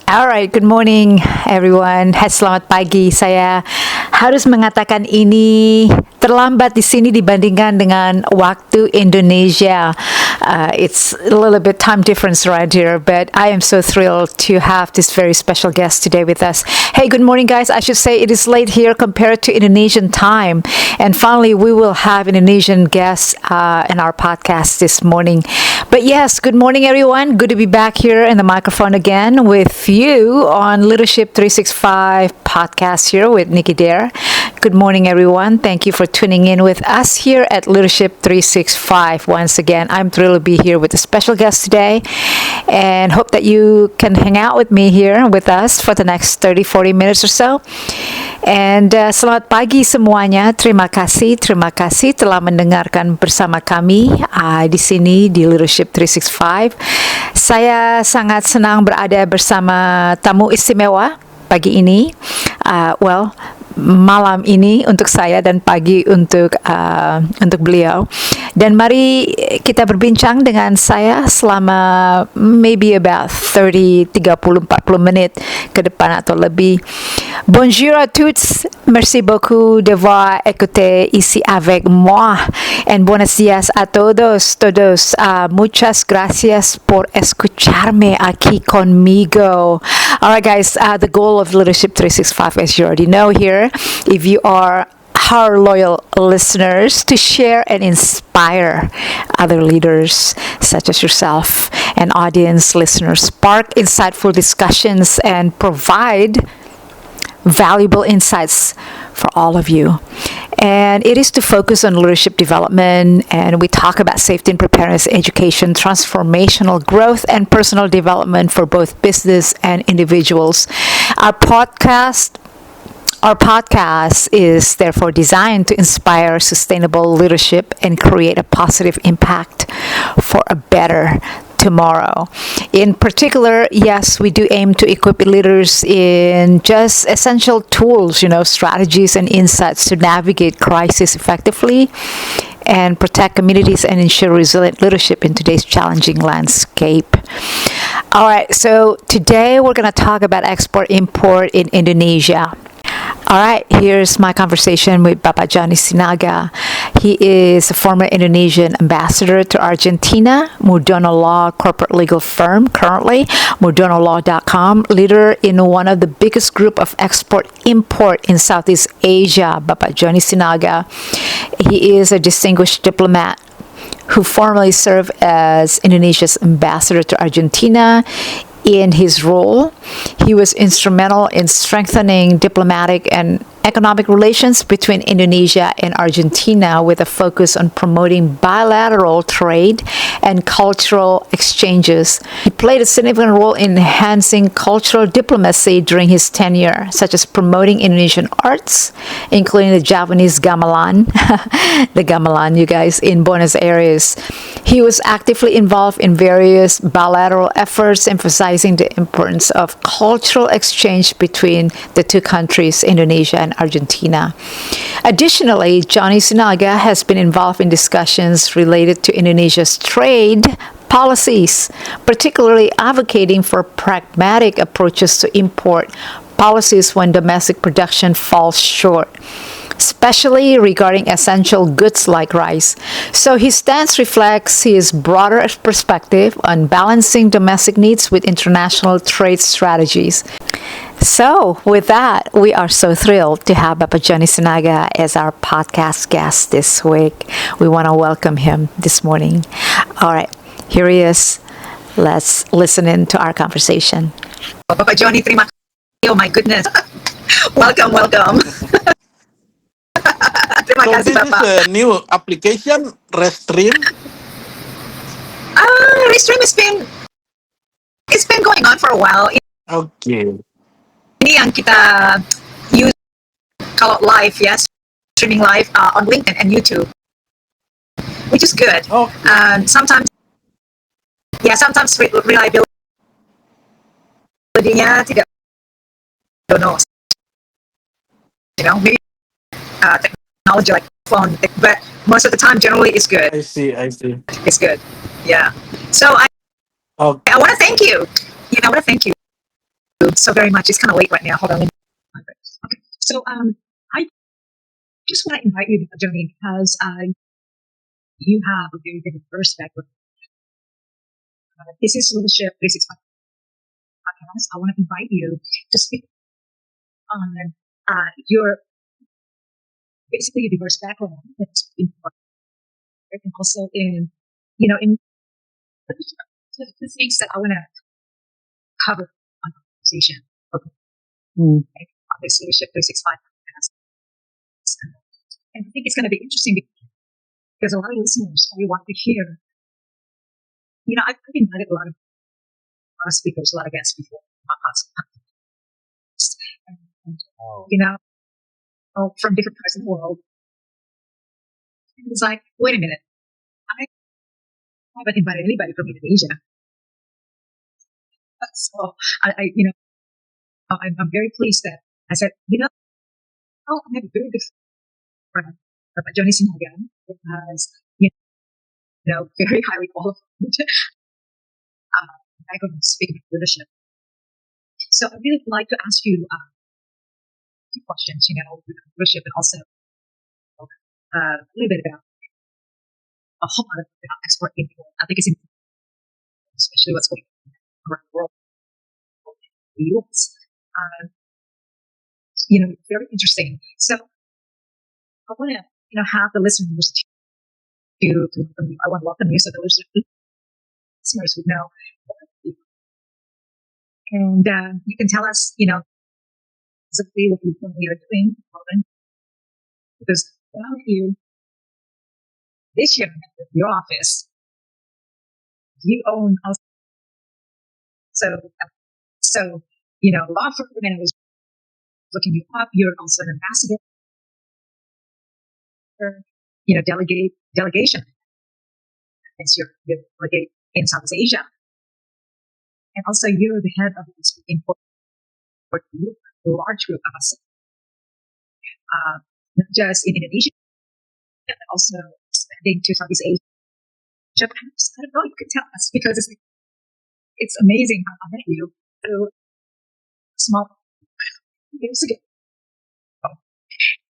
Alright, good morning everyone. Selamat pagi. Saya harus mengatakan ini terlambat di sini dibandingkan dengan waktu Indonesia. It's a little bit time difference right here, but I am so thrilled to have this very special guest today with us. Hey, good morning guys. I should say it is late here compared to Indonesian time. And finally, we will have Indonesian guests in our podcast this morning. But yes, good morning everyone. Good to be back here in the microphone again with you on Leadership365 podcast here with Nicky there. Good morning everyone. Thank you for tuning in with us here at Leadership365. Once again, I'm thrilled to be here with a special guest today and hope that you can hang out with me here with us for the next 30-40 minutes or so. And selamat pagi semuanya. Terima kasih telah mendengarkan bersama kami di sini di Leadership 365. Saya sangat senang berada bersama tamu istimewa pagi ini. Malam ini untuk saya dan pagi untuk beliau. Dan mari kita berbincang dengan saya selama maybe about 30, 30, 40 menit ke depan atau lebih. Bonjour à tous, merci beaucoup d'avoir écouté ici avec moi. And buenos días a todos. Muchas gracias por escucharme aquí conmigo. Alright guys, the goal of Leadership 365, as you already know here, if you are our loyal listeners, to share and inspire other leaders such as yourself and audience listeners, spark insightful discussions and provide valuable insights for all of you. And it is to focus on leadership development, and we talk about safety and preparedness, education, transformational growth, and personal development for both business and individuals. Our podcast is therefore designed to inspire sustainable leadership and create a positive impact for a better tomorrow. In particular, yes, we do aim to equip leaders in just essential tools, strategies and insights to navigate crisis effectively and protect communities and ensure resilient leadership in today's challenging landscape. All right, so today we're going to talk about export-import in Indonesia. All right, here's my conversation with Bapak Jonny Sinaga. He is a former Indonesian ambassador to Argentina, Murdono Law corporate legal firm currently, murdonolaw.com, leader in one of the biggest group of export-import in Southeast Asia, Bapak Jonny Sinaga. He is a distinguished diplomat who formerly served as Indonesia's ambassador to Argentina. In his role, he was instrumental in strengthening diplomatic and economic relations between Indonesia and Argentina with a focus on promoting bilateral trade and cultural exchanges. He played a significant role in enhancing cultural diplomacy during his tenure, such as promoting Indonesian arts, including the Javanese gamelan, the gamelan, you guys, in Buenos Aires. He was actively involved in various bilateral efforts, emphasizing the importance of cultural exchange between the two countries, Indonesia and Argentina. Additionally, Jonny Sinaga has been involved in discussions related to Indonesia's trade policies, particularly advocating for pragmatic approaches to import policies when domestic production falls short, especially regarding essential goods like rice. So his stance reflects his broader perspective on balancing domestic needs with international trade strategies. So with that, we are so thrilled to have Bapak Jonny Sinaga as our podcast guest this week. We want to welcome him this morning. All right, here he is. Let's listen in to our conversation. Bapak Jonny, terima kasih. Oh my goodness. Welcome. Terima kasih, Bapak. This is a new application, Restream. Restream it's been going on for a while. Okay. Ini yang kita use kalau live ya, streaming live on LinkedIn and YouTube, which is good. Okay. Sometimes reliability-nya tidak, don't know, maybe technology like phone, but most of the time generally it's good. I see. It's good. Yeah. So I want to thank you. so very much. It's kind of late right now. Hold on. Okay. So I just want to invite you, Jonny, because you have a very diverse background. This is Leadership 365 podcast. I want to invite you to speak on your basically a diverse background. That's important, and also in the things that I want to cover on the conversation. Okay. On this Leadership 365 podcast. And I think it's going to be interesting because a lot of listeners really want to hear. I've invited a lot of speakers, a lot of guests before my podcast. From different parts of the world. And it's like, wait a minute, I haven't invited anybody from Indonesia. So I'm very pleased that I said, I have a very good friend, Jonny Sinaga, who has, very highly qualified background speaking of leadership. So I really like to ask you two questions, leadership, and also a little bit about a whole lot about export import. I think it's important, especially what's going on around the world, the U.S. Very interesting. So I want to, have the listeners to welcome you. I want to welcome you so the listeners would know. And you can tell us, exactly what you're doing, because one of you this year at your office, you own also. So law firm, and I was looking you up. You're also an ambassador, delegation. As your delegate in South Asia, and also you're the head of the speaking for a large group of us, not just in Indonesia, but also expanding to Southeast Asia. Japan. I don't know. You can tell us because it's amazing how I met you through small years ago,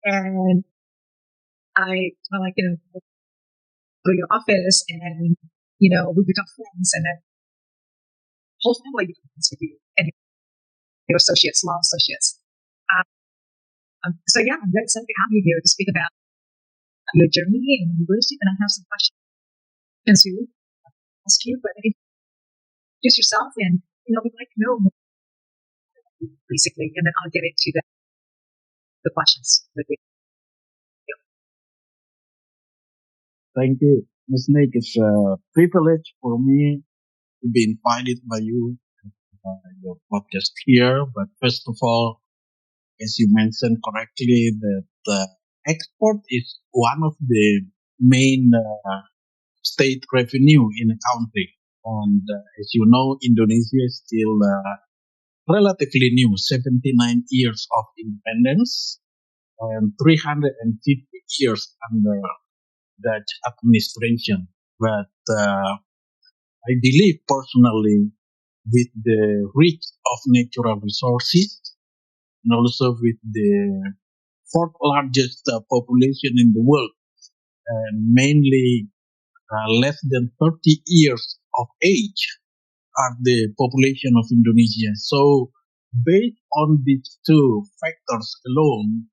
and I go to your office, and we become friends, and then whole family becomes friends with you and your associates, law associates. So yeah, I'm very excited to have you here to speak about your journey in leadership, and I have some questions to ask you, but introduce yourself, and we'd like to know more, basically, and then I'll get into the questions with you. Thank you, Ms. Nick. It's a privilege for me to be invited by you your podcast here. But first of all, as you mentioned correctly, that export is one of the main state revenue in a country. And as you know, Indonesia is still relatively new, 79 years of independence and 350 years under Dutch administration. But I believe personally, with the reach of natural resources and also with the fourth largest population in the world, and mainly less than 30 years of age are the population of Indonesia. So based on these two factors alone,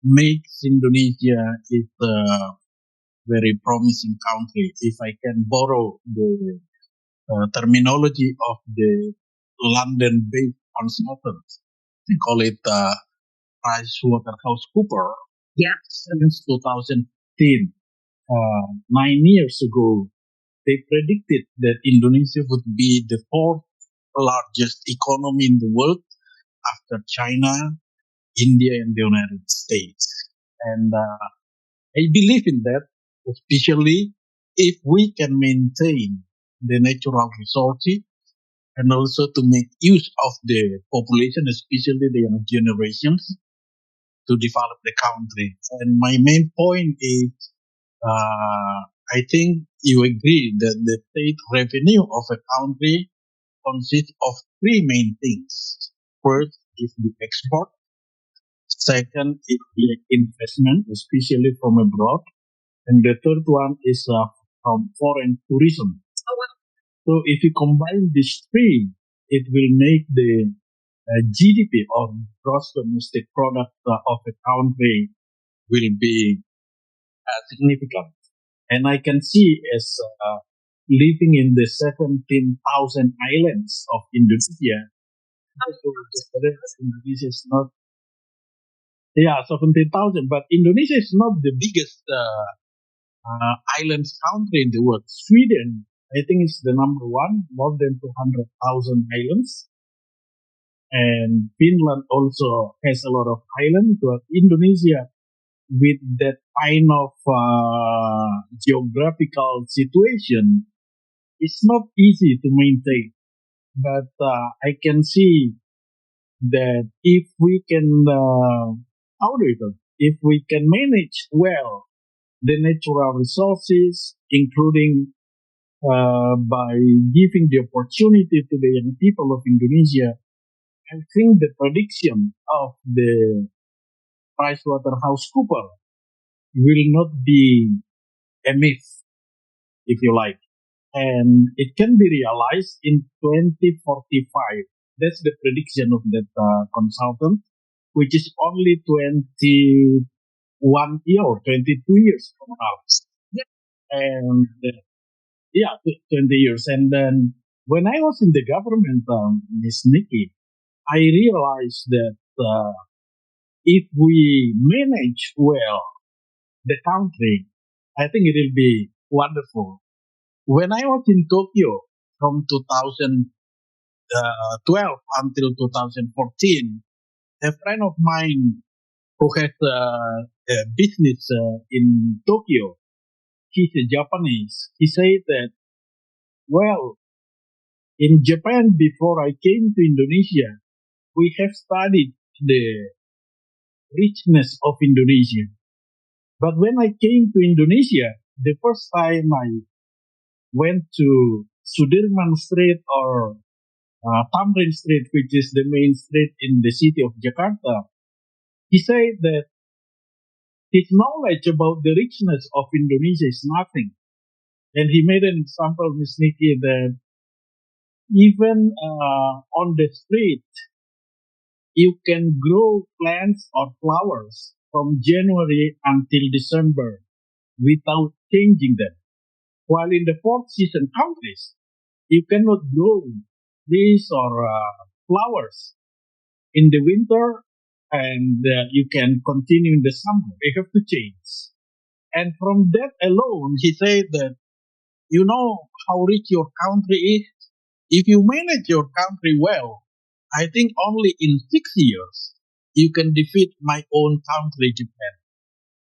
makes Indonesia is a very promising country. If I can borrow the terminology of the London-based consultants, they call it PricewaterhouseCoopers. Yeah. Since 2010, 9 years ago, they predicted that Indonesia would be the fourth largest economy in the world after China, India, and the United States. And I believe in that, especially if we can maintain the natural resources and also to make use of the population, especially the young generations, to develop the country. And my main point is, I think you agree that the state revenue of a country consists of three main things. First is the export. Second is the investment, especially from abroad. And the third one is from foreign tourism. So if you combine these three, it will make the GDP or gross domestic product of a country will be significant. And I can see as living in the 17,000 islands of Indonesia, Indonesia is not, 17,000, but Indonesia is not the biggest islands country in the world. Sweden, I think, is the number one, more than 200,000 islands. And Finland also has a lot of islands, but Indonesia, with that kind of geographical situation, it's not easy to maintain. But I can see that if we can, if we can manage well the natural resources, including by giving the opportunity to the young people of Indonesia, I think the prediction of the PricewaterhouseCoopers will not be a myth, if you like. And it can be realized in 2045. That's the prediction of that consultant, which is only 21 year or 22 years from now. And 20 years. And then when I was in the government, Miss Nicky, I realized that if we manage well the country, I think it will be wonderful. When I was in Tokyo from 2012 until 2014, a friend of mine who has a business in Tokyo, he's a Japanese. He said that, well, in Japan, before I came to Indonesia, we have studied the richness of Indonesia. But when I came to Indonesia, the first time I went to Sudirman Street or Tamrin Street, which is the main street in the city of Jakarta, he said that his knowledge about the richness of Indonesia is nothing. And he made an example, Ms. Nicky, that even on the street, you can grow plants or flowers from January until December without changing them. While in the fourth season countries, you cannot grow trees or flowers in the winter, and you can continue in the summer. You have to change. And from that alone, he said that, you know how rich your country is? If you manage your country well, I think only in 6 years, you can defeat my own country, Japan.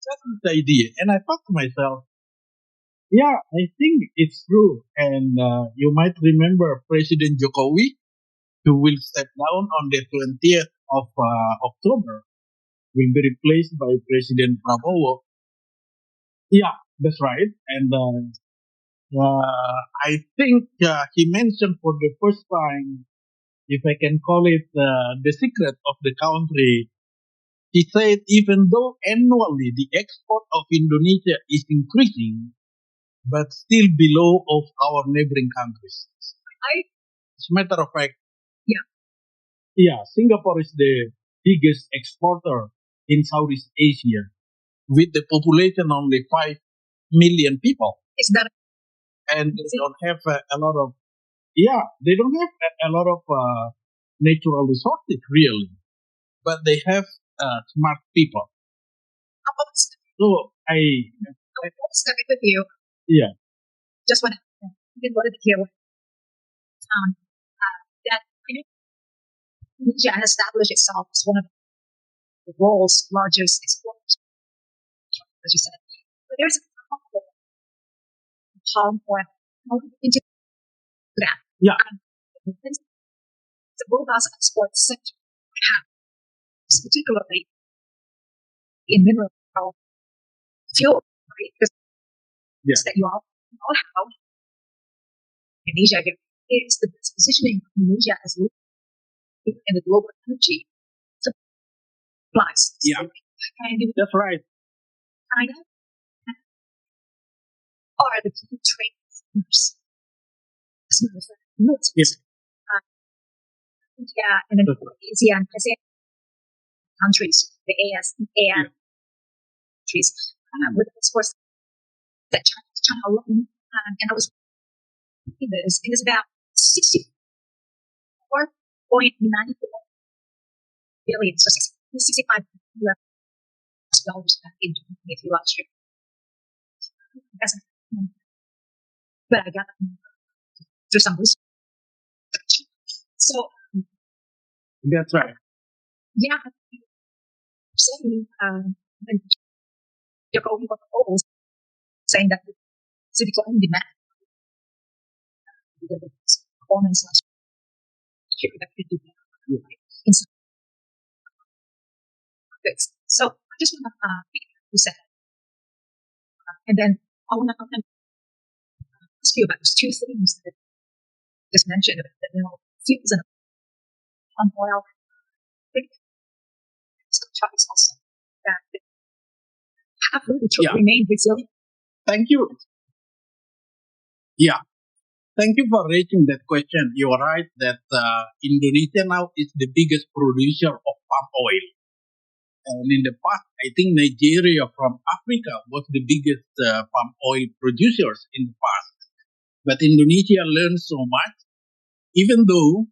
That's the idea. And I thought to myself, yeah, I think it's true. And you might remember President Jokowi, who will step down on the 20th of October, will be replaced by President Prabowo. Yeah, that's right. And I think he mentioned for the first time, if I can call it the secret of the country, he said even though annually the export of Indonesia is increasing, but still below of our neighboring countries. As a matter of fact, Singapore is the biggest exporter in Southeast Asia, with the population only 5 million people. And they don't have a lot of, they don't have a lot of natural resources really, but they have smart people. So I stuck it with you. Yeah. Just when I wanted to hear that Indonesia has established itself as one of the world's largest exporters, as you said. But there's a palm oil into that. Yeah. The robust export sector, particularly in mineral fuel, right? Because that you all know how Indonesia is the positioning of Indonesia as in the global energy supplies. Yeah, that's right. China are the key trade partners. Yes. India and then Indonesia and Pacific countries, the ASEAN countries, with exports that China alone, and I was thinking this, it is about 64.94 billion, so 65 dollars back in 2023 last year. That's, but I got that through some research. So that's right. Yeah, so when Jokowi was always saying that the decline in demand, the performance last year that could do in some markets. So I just want to say that. And then I want to ask you about those two things that I just mentioned, that fuels and palm oil. I think some choice also that have really to remain resilient. Thank you. Yeah. Thank you for raising that question. You are right that Indonesia now is the biggest producer of palm oil. And in the past, I think Nigeria from Africa was the biggest palm oil producers in the past. But Indonesia learned so much, even though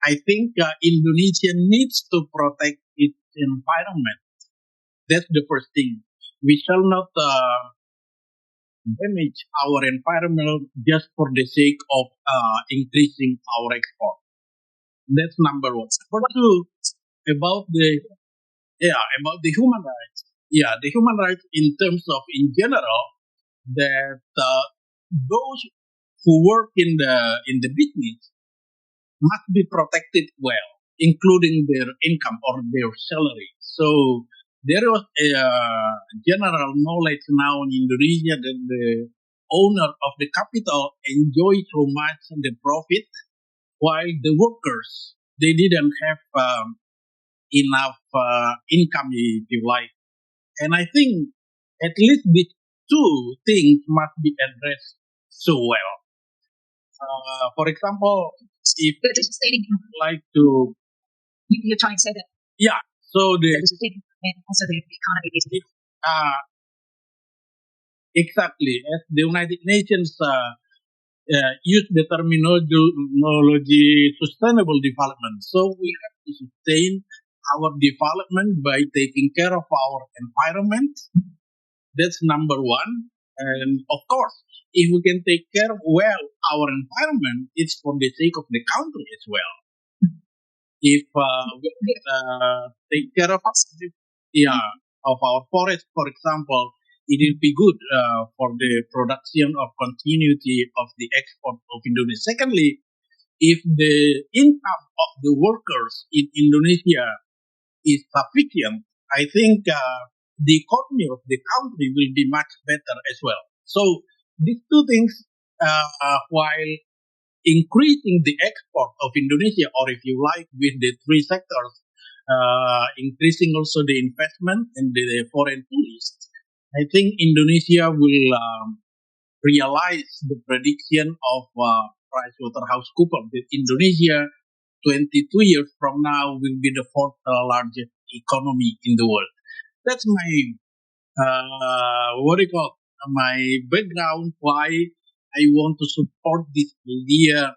I think Indonesia needs to protect its environment. That's the first thing. We shall not damage our environment just for the sake of increasing our export. That's number one. Number two, about the human rights. Yeah, the human rights in terms of in general that those who work in the business must be protected well, including their income or their salary. So there was a general knowledge now in Indonesia that the owner of the capital enjoy so much the profit, while the workers they didn't have enough income, if you like. And I think at least these two things must be addressed so well. For example, if like to, you're trying to say that. Yeah. So and also the economy basically. Exactly. As the United Nations use the terminology sustainable development. So we have to sustain our development by taking care of our environment. That's number one. And of course, if we can take care well our environment, it's for the sake of the country as well. If we take care of our forest, for example, it will be good for the production of continuity of the export of Indonesia. Secondly, if the income of the workers in Indonesia is sufficient, I think the economy of the country will be much better as well. So these two things, while increasing the export of Indonesia, or if you like, with the three sectors, increasing also the investment and the foreign tourists, I think Indonesia will realize the prediction of PricewaterhouseCoopers that Indonesia 22 years from now will be the fourth largest economy in the world. That's my my background, why I want to support this idea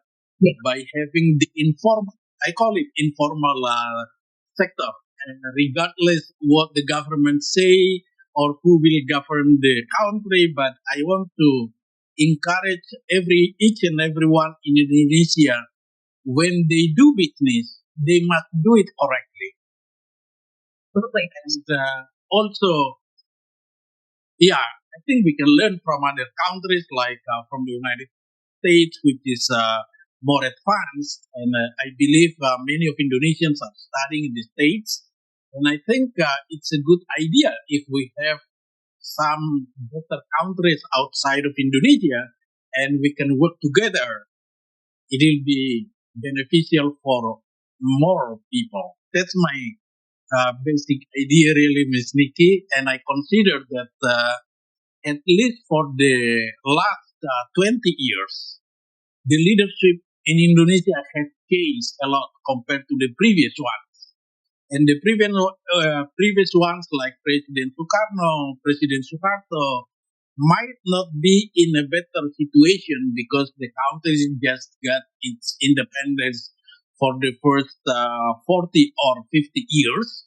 by having the informal, I call it informal sector, and regardless what the government say or who will govern the country, but I want to encourage each and everyone in Indonesia, when they do business, they must do it correctly. And also, I think we can learn from other countries, like from the United States, which is more advanced. And I believe many of Indonesians are studying in the States. And I think it's a good idea if we have some better countries outside of Indonesia and we can work together. It will be beneficial for more people. That's my basic idea, really, Miss Nicky. And I consider that at least for the last 20 years, the leadership in Indonesia has changed a lot compared to the previous one. And the previous ones like President Sukarno, President Suharto, might not be in a better situation because the country just got its independence for the first 40 or 50 years.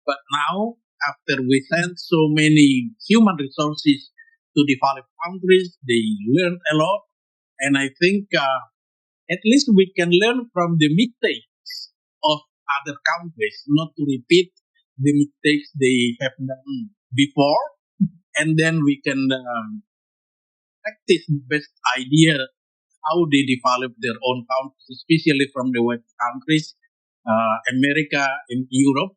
But now, after we sent so many human resources to developed countries, they learned a lot. And I think at least we can learn from the mistakes of other countries, not to repeat the mistakes they have done before. And then we can practice the best idea how they develop their own countries, especially from the West countries, America and Europe.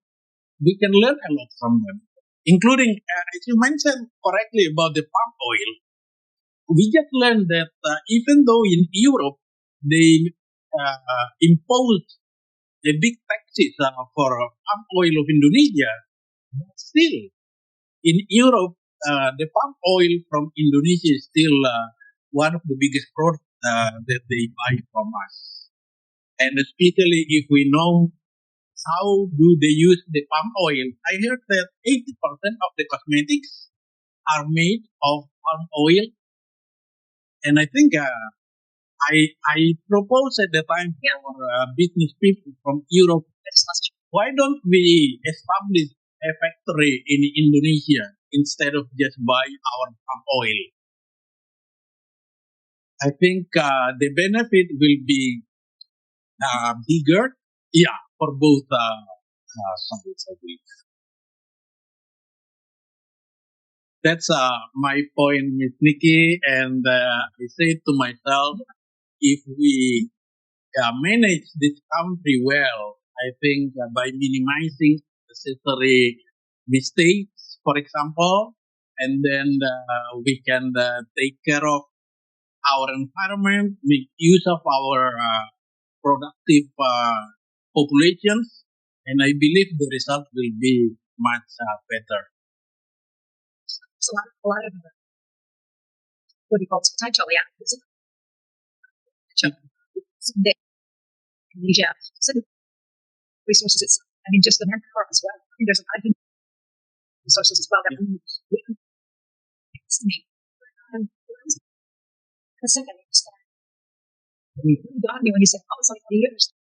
We can learn a lot from them, including, as you mentioned correctly about the palm oil. We just learned that even though in Europe they imposed a big taxes for palm oil of Indonesia, but still in Europe the palm oil from Indonesia is still one of the biggest products that they buy from us. And especially if we know how do they use the palm oil, I heard that 80% of the cosmetics are made of palm oil. And I think I proposed at the time for business people from Europe, why don't we establish a factory in Indonesia instead of just buy our palm oil? I think the benefit will be bigger, for both sides, I believe. That's my point, Miss Nicky, and I say to myself, if we manage this country well, I think by minimizing necessary mistakes, for example, and then we can take care of our environment, make use of our productive populations, and I believe the result will be much better. So a lot of what do you call it, potential, someday Indonesia, some resources. I mean, just the manpower as well. I think there's a lot of resources as well that we can estimate. And the second is that we got me when you said, oh, it's like 20 years.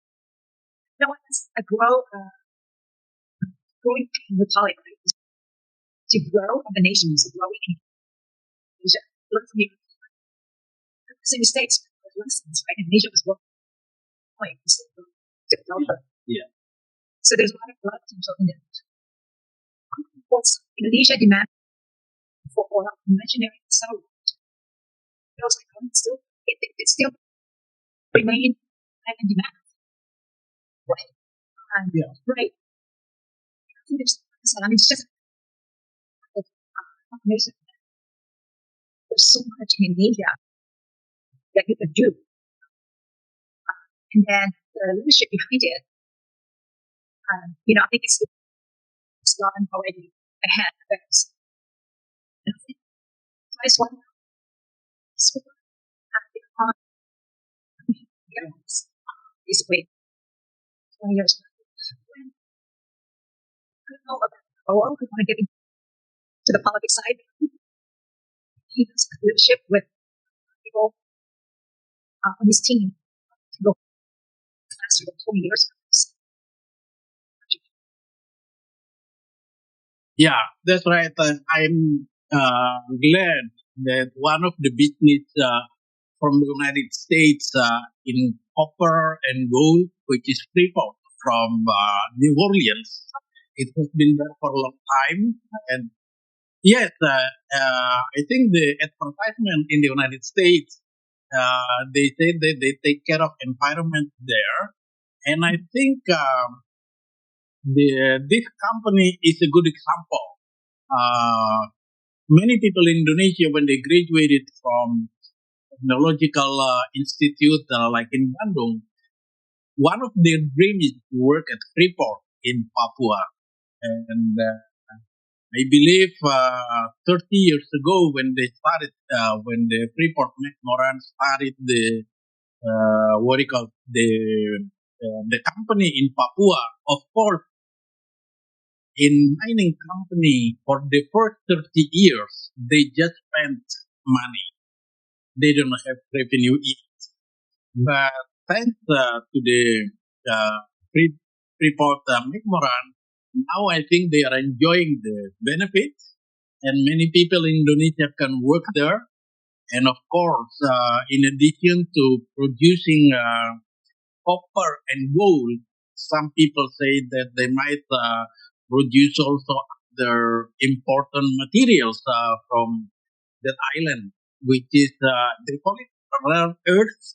You know what? A growing republic, right? To grow the nations, to grow in Asia. Look at me. Same states, lessons, right? And Asia was growing. Yeah. So there's a lot of potential in it. What's Indonesia demand for oil imaginary settlement? It still remain in demand. Right. Right. I think it's just there's so much in Asia that you can do. And then the leadership behind it, I think it's gotten already ahead of us. I just want to this way 20 years. I don't know about the world. I want to get into the politics side. He has leadership with people on his team to go faster than 20 years. Yeah, that's right. I'm glad that one of the business from the United States in copper and gold, which is Freeport from New Orleans. It has been there for a long time. And yes, I think the advertisement in the United States, they say that they take care of environment there. And I think this company is a good example. Many people in Indonesia, when they graduated from technological institute like in Bandung, one of their dreams is to work at Freeport in Papua. And I believe 30 years ago when they started, when the Freeport McMoran started the what do you call the company in Papua. Of course, in mining company for the first 30 years, they just spent money. They don't have revenue yet. But thanks to the uh, Freeport McMoran, now I think they are enjoying the benefits, and many people in Indonesia can work there. And of course, in addition to producing copper and gold, some people say that they might produce also other important materials from that island, which is they call it rare earth.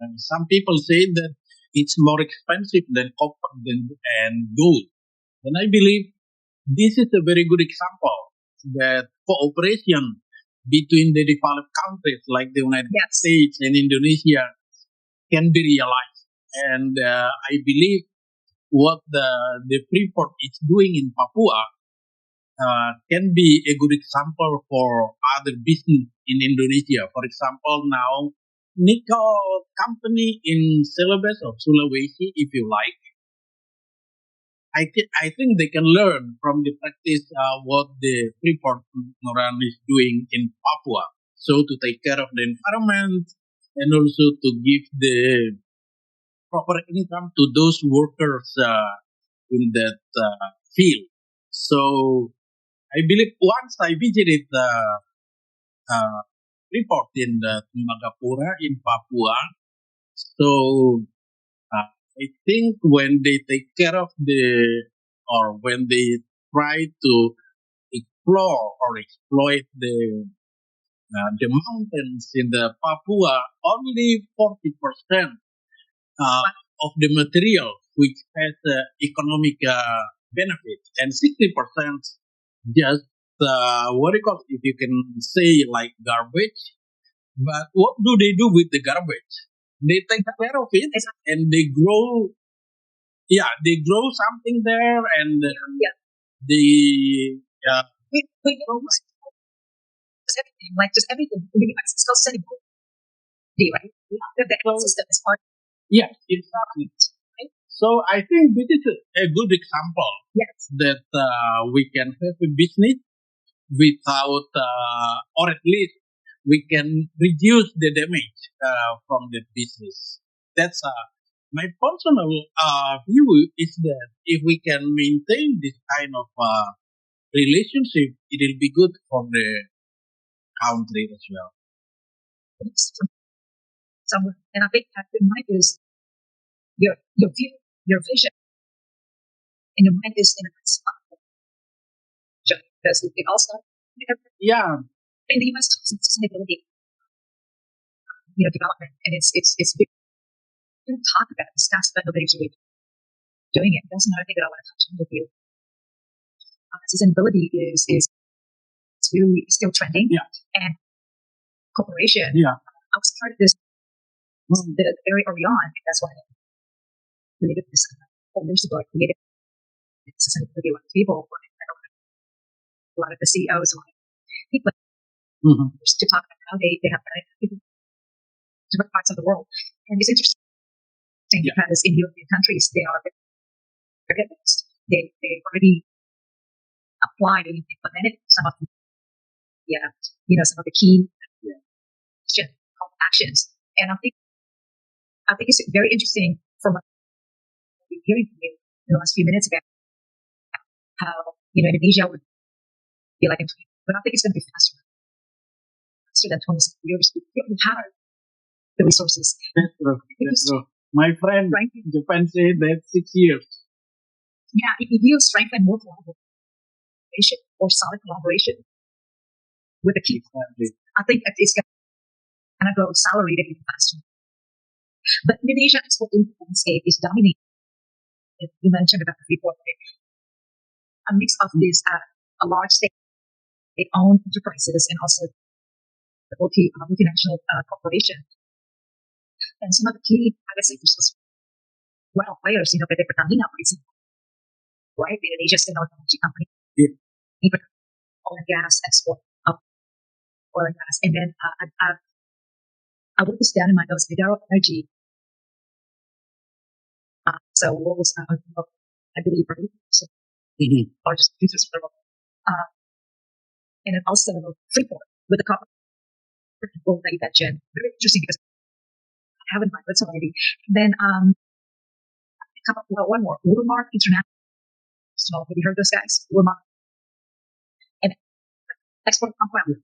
And some people say that it's more expensive than copper and gold. And I believe this is a very good example that cooperation between the developed countries like the United States and Indonesia can be realized. And I believe what the Freeport is doing in Papua can be a good example for other business in Indonesia. For example, now nickel company in Celebes or Sulawesi, if you like, I think they can learn from the practice what the Freeport Moran is doing in Papua. So to take care of the environment and also to give the proper income to those workers in that field. So I believe once I visited the Freeport in the Tembagapura in Papua, so I think when they take care of or when they try to explore or exploit the mountains in the Papua, only 40% of the material which has economic benefit, and 60% just what do you call it, if you can say like garbage. But what do they do with the garbage? They take care of it and they grow. Yeah, they grow something there, and they we know just everything, like just everything. It's called sustainable, right? That system is part. Yes, exactly. Right? So I think this is a good example that we can have a business without, or at least we can reduce the damage from the business. That's my personal view is that if we can maintain this kind of relationship, it will be good for the country as well. Somewhere, and I think that the mind is your view, your vision, and your mind is in a spot. Does it all start? Yeah. In the U.S., sustainability, development, and it's big. We don't talk about it, discuss, but nobody's really doing it. That's another thing that I want to touch on with you. Sustainability is really still trending, and cooperation. I was part of this very early on. That's why I created this 4 years ago. I created sustainability on the table. A lot of the CEOs, a lot of people, to talk about how they have different parts of the world, and it's interesting because in European countries they are very advanced. They already applied and implemented some of the some of the key actions, and I think it's very interesting from what we're hearing from you in the last few minutes about how Indonesia would be like in 20, but I think it's going to be faster than 20 years. We have the resources. That's true. My friend in Japan said that 6 years. Yeah, if you strengthen more collaboration or solid collaboration with the people, I think that it's going to go accelerated even faster. But Indonesia's export landscape is dominated. You mentioned about the Freeport, a mix of these a large state-owned enterprises and also the multinational corporations. And some of the key private sectors well players, PT Pertamina, for example, right? Indonesia's technology company, Yeah. oil and gas export of oil and gas, and then I wrote this down in my notes. Bilateral energy. So what was I believe right? So largest producers for the world. And then also Freeport with the copper gold that you mentioned. Very interesting because I have it in my notes already. Then one more, Watermark International. Have you heard of those guys? Watermark and export compound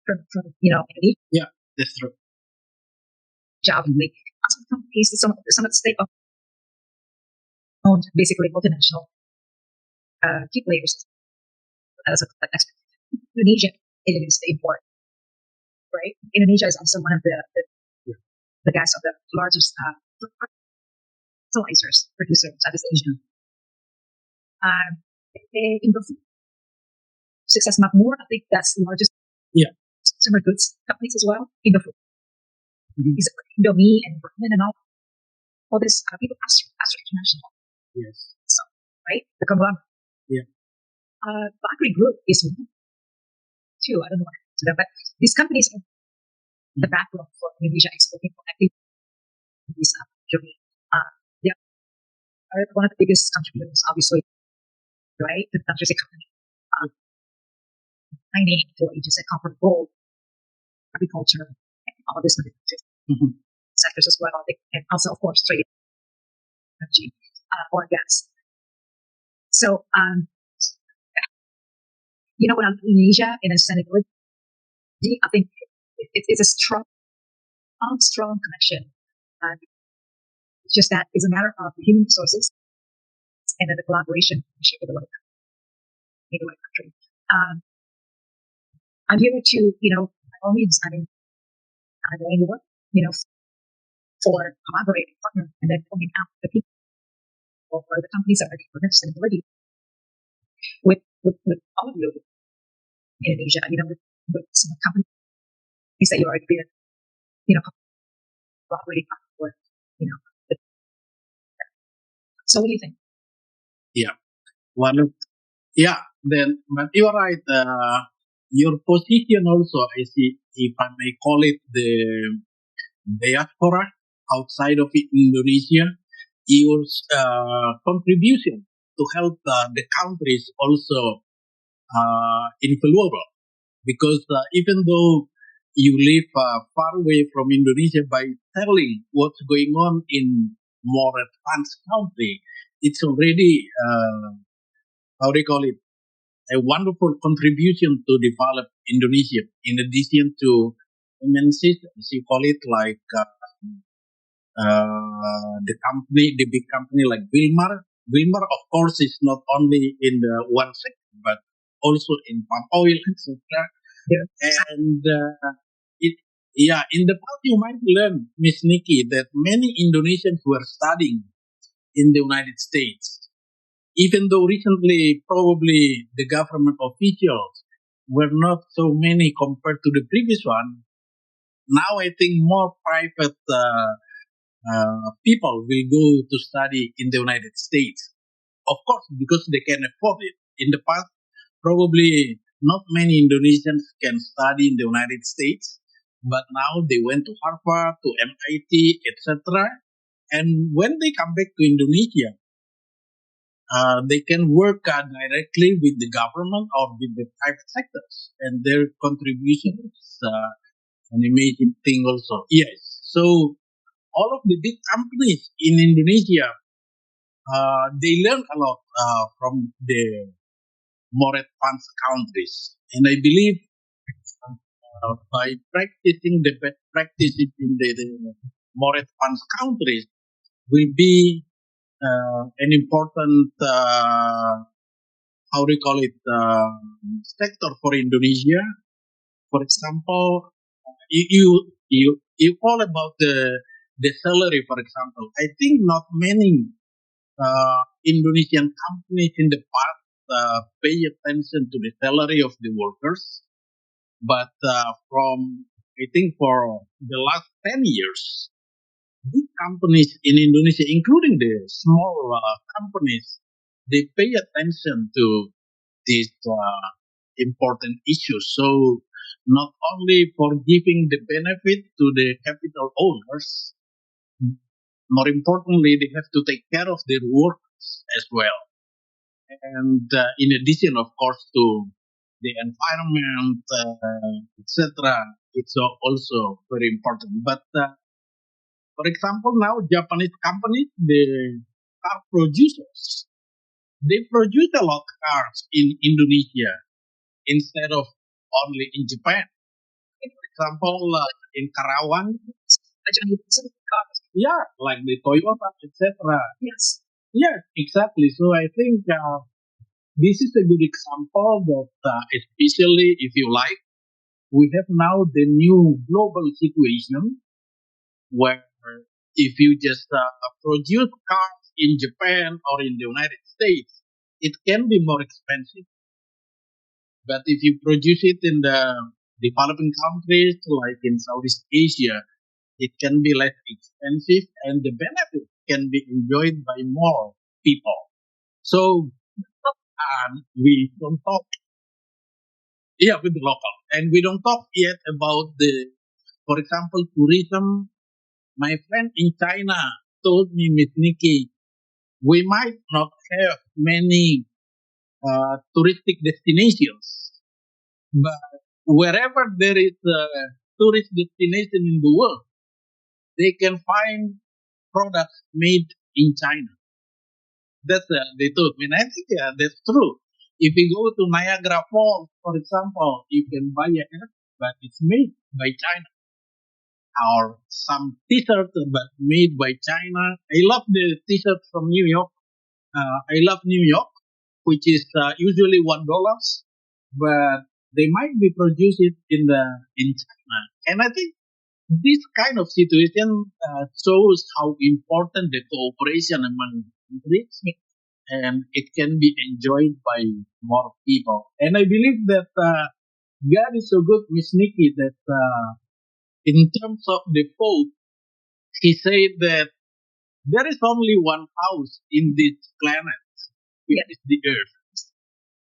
from Indonesia. Yeah, that's true. Javanese. Some companies, some of the state owned, basically multinational key players as an export. Indonesia is the import, right? Indonesia is also one of the guys of the largest fertilizers producer in Southeast Asia. In the Success Makmur, I think that's the largest consumer goods companies as well in the food. Is Indomie and ramen and all this people Astro International. Yes. So, right? The conglomerate. Yeah. Bakri Group is one too. I don't know what to them, but these companies are the backbone for Indonesia exporting activities journey. They are one of the biggest contributors, obviously, right, to the country's economy. Mining, for you just said copper, gold, agriculture, and all this sectors as well, and also, of course, trade, energy, oil and gas. So, when I'm in Indonesia and sustainability, I think it's a strong connection. It's just that it's a matter of human resources and then the collaboration with the right country. I'm here to, by all means, I'm going to work, for collaborating partner and then pointing out the people or the companies that are doing sustainability with all of you in Indonesia, with some companies that you are doing, collaborating with, So what do you think? Yeah. Then, but you're right. Your position also, I see, if I may call it the diaspora outside of Indonesia, your contribution to help the countries also invaluable, because even though you live far away from Indonesia, by telling what's going on in more advanced country, it's already how they call it, a wonderful contribution to develop Indonesia. In addition to MNCs, as you call it, like the big company like Wilmar. Wilmar, of course, is not only in the one sector, but also in palm oil, etc. Yeah. And in the past, you might learn, Miss Nicky, that many Indonesians were studying in the United States. Even though recently probably the government officials were not so many compared to the previous one, now I think more private people will go to study in the United States. Of course, because they can afford it. In the past, probably not many Indonesians can study in the United States, but now they went to Harvard, to MIT, etc. And when they come back to Indonesia, they can work directly with the government or with the private sectors, and their contribution is an amazing thing also. Yes, so all of the big companies in Indonesia, they learn a lot from the more advanced countries, and I believe by practicing the best practices in the more advanced countries will be an important how do you call it, sector for Indonesia. For example, you call about the salary, for example. I think not many Indonesian companies in the past pay attention to the salary of the workers, but from I think for the last 10 years, big companies in Indonesia, including the small companies, they pay attention to these important issues. So not only for giving the benefit to the capital owners, more importantly, they have to take care of their workers as well. And in addition, of course, to the environment, etc., it's also very important. But for example, now Japanese companies, the car producers, they produce a lot of cars in Indonesia instead of only in Japan. For example, in Karawang, yeah, like the Toyota, etc. Yes. Yeah, exactly. So I think this is a good example that, especially if you like, we have now the new global situation where if you just produce cars in Japan or in the United States, it can be more expensive. But if you produce it in the developing countries like in Southeast Asia, it can be less expensive and the benefit can be enjoyed by more people. So we don't talk, yeah, with the local, and we don't talk yet about for example, tourism. My friend in China told me, Miss Nicky, we might not have many touristic destinations, but wherever there is a tourist destination in the world, they can find products made in China. That's they told me, and I think that's true. If you go to Niagara Falls, for example, you can buy a hat, but it's made by China, or some T-shirts but made by China. I love the T-shirts from New York. I love New York, which is usually $1, but they might be produced in China. And I think this kind of situation shows how important the cooperation among countries, and it can be enjoyed by more people. And I believe that God is so good, Miss Nicky, that in terms of the Pope, he said that there is only one house in this planet, which is the earth.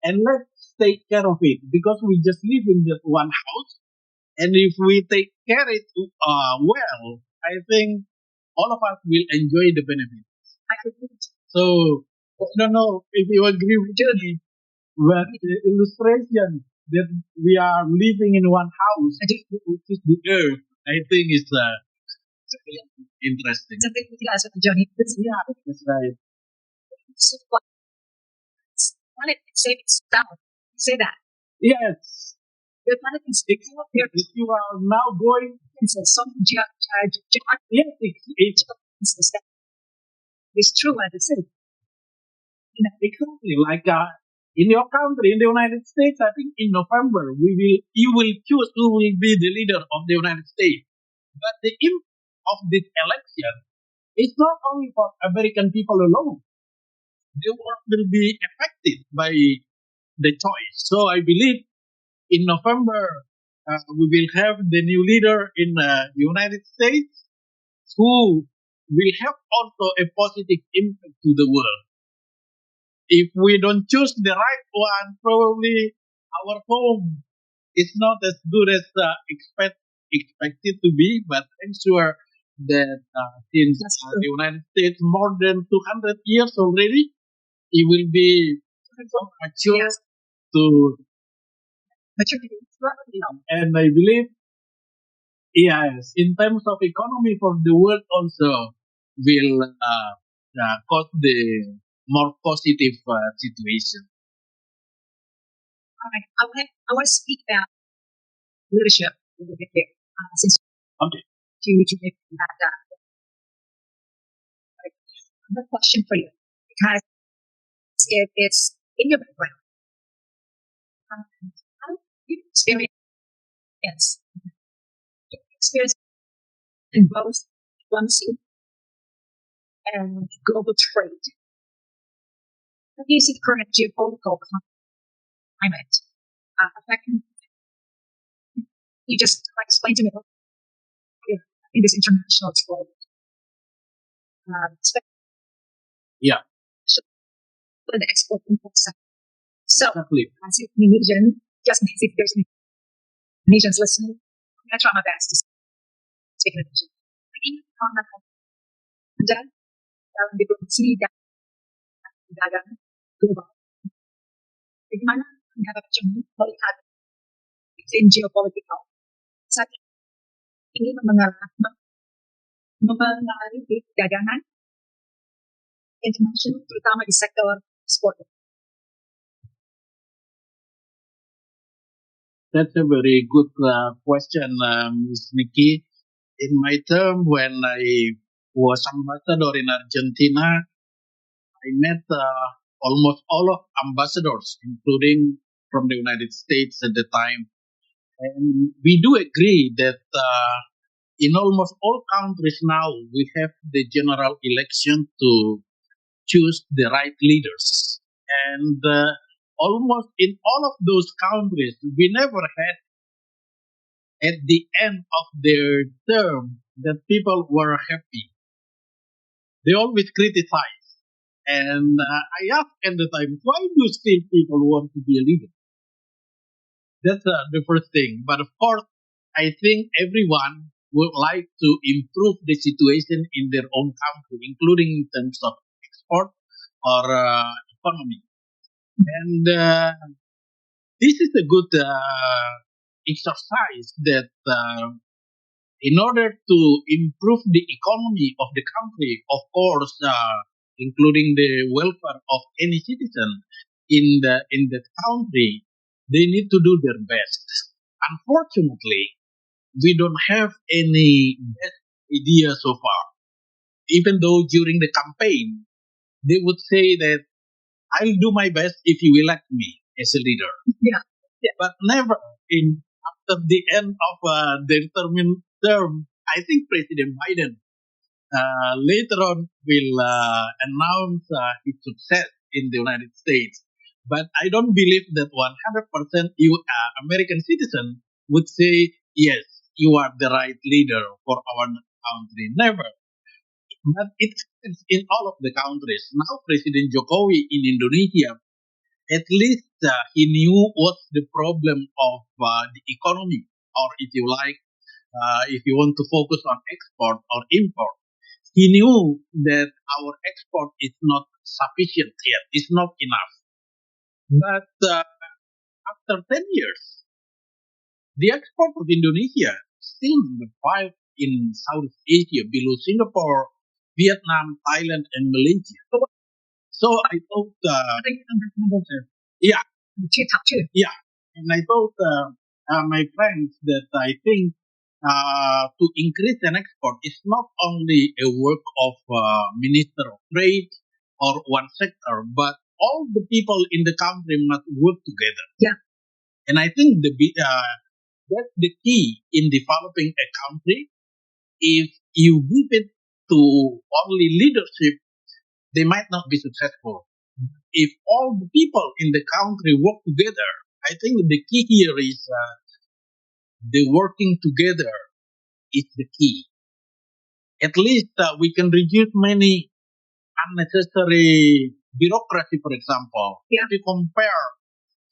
And let's take care of it because we just live in that one house. And if we take care of it well, I think all of us will enjoy the benefits. So I don't know if you agree with me, but the illustration that we are living in one house, which is the earth, I think is interesting. Jonny. Yeah, that's right. Planet say it's down. Say that. Yes. The planet is big. If you are now going, It's some yes, it's true what it said. exactly. Like in your country, in the United States, I think in November you will choose who will be the leader of the United States. But the impact of this election is not only for American people alone. The world will be affected by the choice. So I believe in November we will have the new leader in the United States who will have also a positive impact to the world. If we don't choose the right one, probably our home is not as good as expected to be. But I'm sure that since the United States more than 200 years already, it will be mature to. And I believe, yes, in terms of economy for the world also will cause the more positive situation. All right. I want to speak about leadership a little bit here. Since Okay. to make that. I have a question for you because it's in your background. How you experience in both diplomacy and global trade? How do you see the current geopolitical climate affecting? You just explain to me in this international trade. Yeah. For the export import side. So, Exactly. as Indonesian, just if there's Indonesians listening, I'm going to try my best to speak Indonesian. Ini dan dalam diplomasi dan dagang global. Bagaimana menghadapi melihat iklim geopolitikal saat ini mempengaruhi dagangan internasional terutama di sektor ekspor. That's a very good question, Ms. Nicky. In my term, when I was ambassador in Argentina, I met almost all of ambassadors, including from the United States at the time. And we do agree that in almost all countries now, we have the general election to choose the right leaders. And almost in all of those countries, we never had at the end of their term that people were happy. They always criticize. And I asked at the time, why do still people want to be a leader? That's the first thing. But of course, I think everyone would like to improve the situation in their own country, including in terms of export or economy. And this is a good exercise that in order to improve the economy of the country, of course, including the welfare of any citizen in that country, they need to do their best. Unfortunately, we don't have any best idea so far. Even though during the campaign, they would say that I'll do my best if you elect me as a leader. Yeah. But never after the end of their term, I think President Biden later on will announce his success in the United States. But I don't believe that 100% American citizen would say, yes, you are the right leader for our country. Never. But it happens in all of the countries. Now President Jokowi in Indonesia, at least he knew what's the problem of the economy, or if you like, if you want to focus on export or import. He knew that our export is not sufficient yet, it's not enough. But after 10 years, the export of Indonesia still number 5 in Southeast Asia, below Singapore, Vietnam, Thailand, and Malaysia. So I thought, I think number yeah, top two. Yeah, and I told my friends that I think to increase an export is not only a work of Minister of Trade or one sector, but all the people in the country must work together. Yeah. And I think that's the key in developing a country. If you give it to only leadership, they might not be successful. If all the people in the country work together, I think the key here is the working together is the key. At least we can reduce many unnecessary bureaucracy, for example. Yeah. If you compare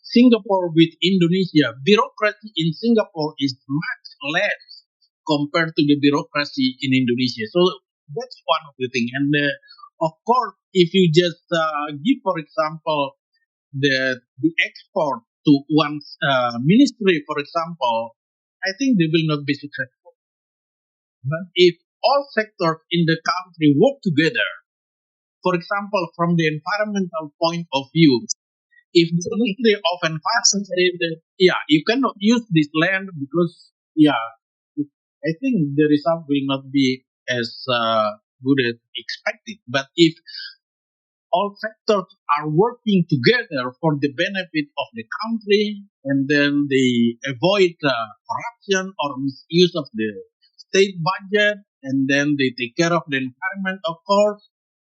Singapore with Indonesia, bureaucracy in Singapore is much less compared to the bureaucracy in Indonesia. So that's one of the things. And of course, if you just give, for example, the export to one ministry, for example, I think they will not be successful. But if all sectors in the country work together, for example, from the environmental point of view, if the Ministry of Environment says that, you cannot use this land because, I think the result will not be as good as expected. But if all sectors are working together for the benefit of the country, and then they avoid corruption or misuse of the state budget, and then they take care of the environment, of course,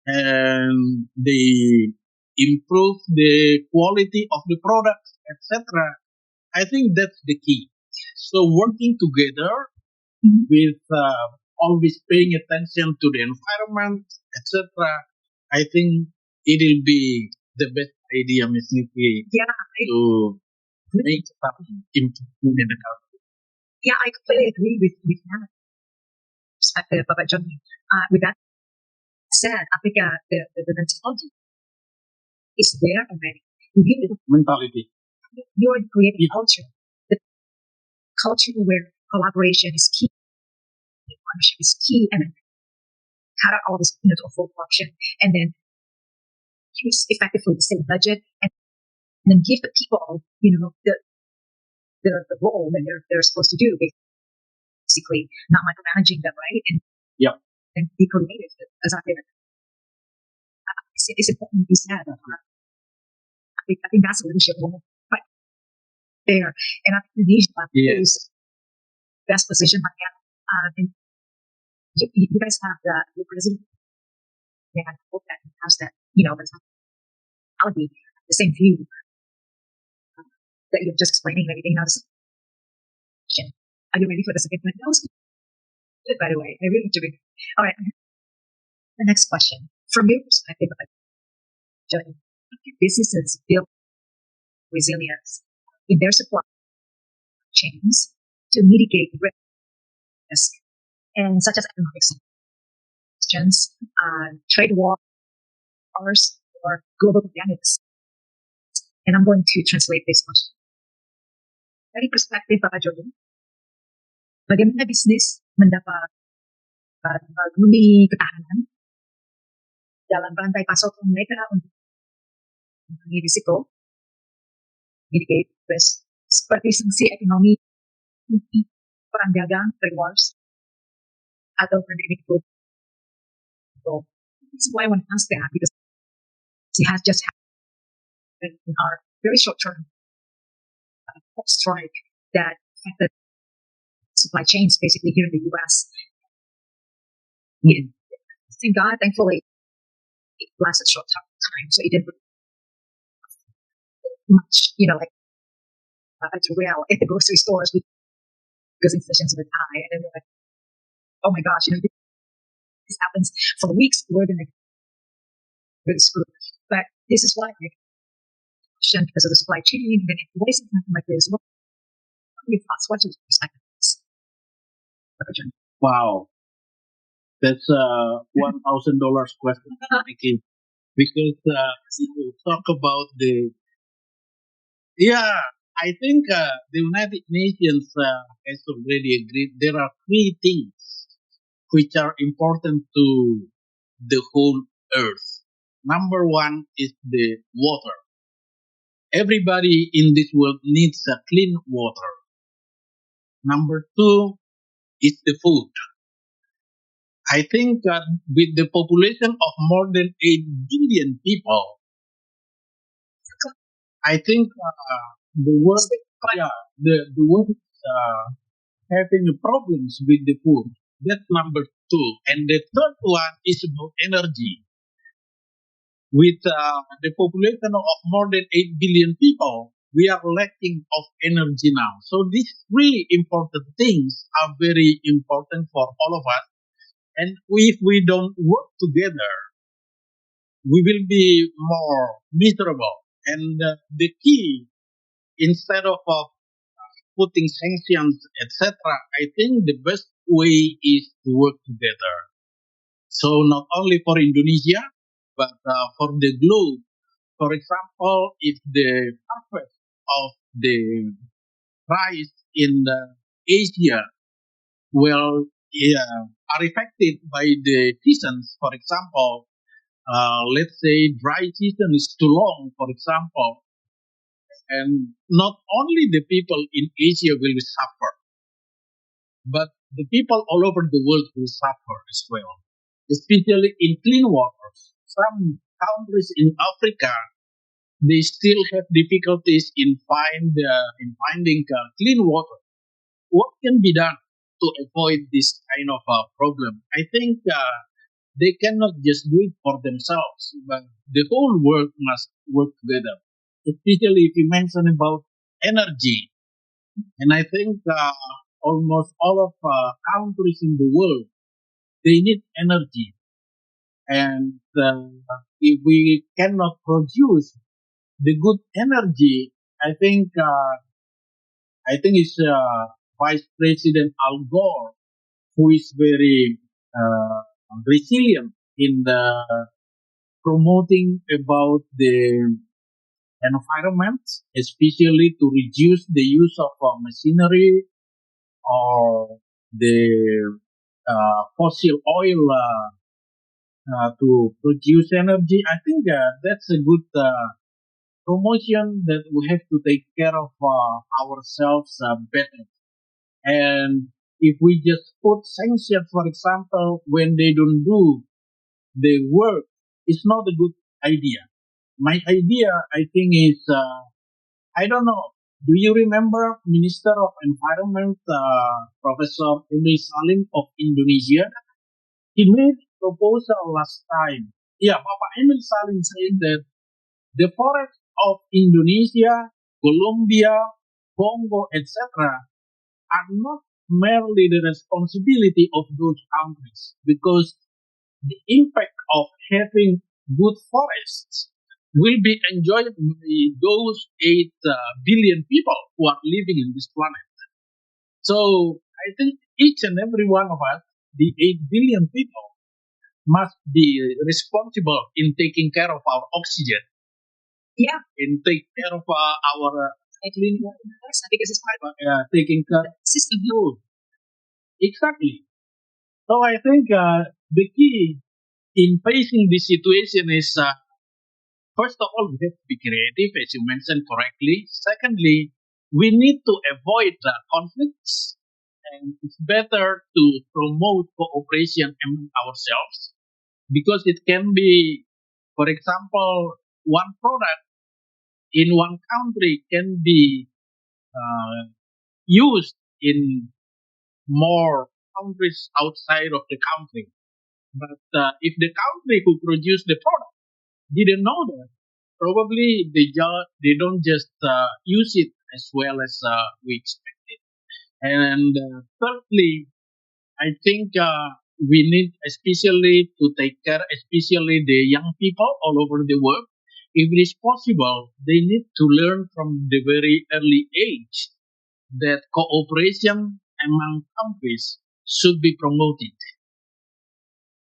and they improve the quality of the products, etc. I think that's the key. So working together with always paying attention to the environment, etc. I think it will be the best idea, Ms. Nicky, to make some improvement in the country. Yeah, I completely agree with that perspective, Bapak Jonny. With that said, I think the mentality is there already. Mentality. You are creating culture. The culture where collaboration is key, partnership is key, and then cut out all this to avoid corruption, and then use effectively the same budget, and then give the people, the role that they're supposed to do, basically, not micromanaging them, right? And be creative, as I said. It's important to be said. I think that's a leadership role right there. And I think Indonesia is best positioned right now. And you guys have the president, and I hope that he has that, mentality, the same view that you're just explaining and everything else. Are you ready for the second one? That was good, by the way. I really enjoyed it. All right. The next question. From your perspective, Jonny, businesses build resilience in their supply chains to mitigate risk, and such as economic sanctions, trade wars, or global pandemics. And I'm going to translate this question. Dari perspektif Bapak Jonny, bagaimana bisnis mendapat guni ketahanan dalam rantai pasokan mereka untuk mengurangi risiko, mitigate risk, seperti sanksi ekonomi, perang dagang, trade wars, atau pandemic global. That's why I want to ask that, because it has just happened in our very short term strike that affected supply chains basically here in the US. Thank God, thankfully, it lasted a short time, so it didn't much, like derail at the grocery stores because inflation's a bit high, and then we're like, oh my gosh, this happens for weeks, we're going to really screw. But this is why because of the supply chain, and then if what is something like this, what are your thoughts? What's your perspective on this? Wow. That's a $1,000 question, Nicky. Because you talk about I think the United Nations has already agreed there are three things which are important to the whole earth. Number one is the water. Everybody in this world needs a clean water. Number two is the food. I think with the population of more than 8 billion people, I think the world, the world is having problems with the food. That's number two. And the third one is about energy. With the population of more than 8 billion people, we are lacking of energy now. So these three important things are very important for all of us. And if we don't work together, we will be more miserable. And the key, instead of putting sanctions, etc., I think the best way is to work together. So not only for Indonesia, but for the globe. For example, if the harvest of the rice in Asia are affected by the seasons, for example, let's say dry season is too long, for example, and not only the people in Asia will suffer, but the people all over the world will suffer as well, especially in clean waters. Some countries in Africa, they still have difficulties in finding clean water. What can be done to avoid this kind of problem? I think they cannot just do it for themselves, but the whole world must work together. Especially if you mention about energy, and I think almost all of countries in the world they need energy. And if we cannot produce the good energy, I think it's Vice President Al Gore who is very resilient in the promoting about the environment, especially to reduce the use of machinery or the fossil oil to produce energy. I think that's a good promotion that we have to take care of ourselves better. And if we just put sanctions, for example, when they don't do the work, it's not a good idea. My idea, I think, is I don't know. Do you remember Minister of Environment, Professor Emil Salim of Indonesia? He made proposal last time. Yeah, Bapak Emil Salim said that the forests of Indonesia, Colombia, Congo, etc., are not merely the responsibility of those countries, because the impact of having good forests will be enjoyed by those 8 billion people who are living in this planet. So I think each and every one of us, the 8 billion people, must be responsible in taking care of our oxygen, Yeah, in taking care of our clean water, because it's part of taking care the system. food. Exactly. So I think the key in facing this situation is first of all, we have to be creative, as you mentioned correctly. Secondly, we need to avoid conflicts, and it's better to promote cooperation among ourselves, because it can be, for example, one product in one country can be used in more countries outside of the country. But if the country who produced the product didn't know that, probably they don't just use it as well as we expected. And thirdly, I think we need especially to take care, especially the young people all over the world. If it is possible, they need to learn from the very early age that cooperation among countries should be promoted.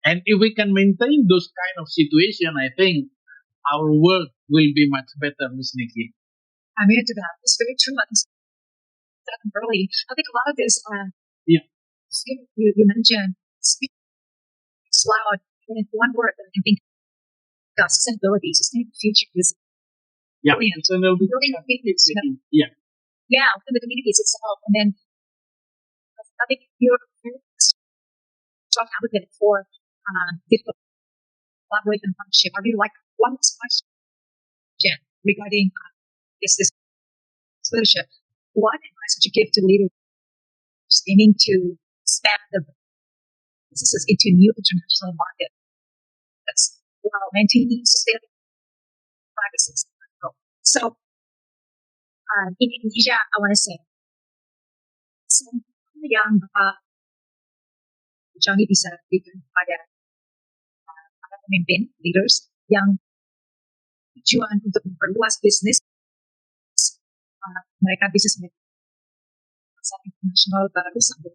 And if we can maintain those kind of situation, I think our world will be much better, Miss Nikki. I'm into that. It's very true. Early. I think a lot of this, Yeah. you mentioned speak loud. And one word that I think sustainability, sustainable future is brilliant. Sustainability. Yeah. Yeah, within the communities itself. And then I think you're strong advocate for digital collaboration and partnership. I really like one question regarding this leadership. What advice would you give to leaders aiming to expand the businesses into new international markets while maintaining sustainable practices? So in Indonesia, I want to say some young Jonny bisa diberikan pada pemimpin leaders yang tujuan untuk memperluas bisnis mereka bisnis pasar internasional bagus sampai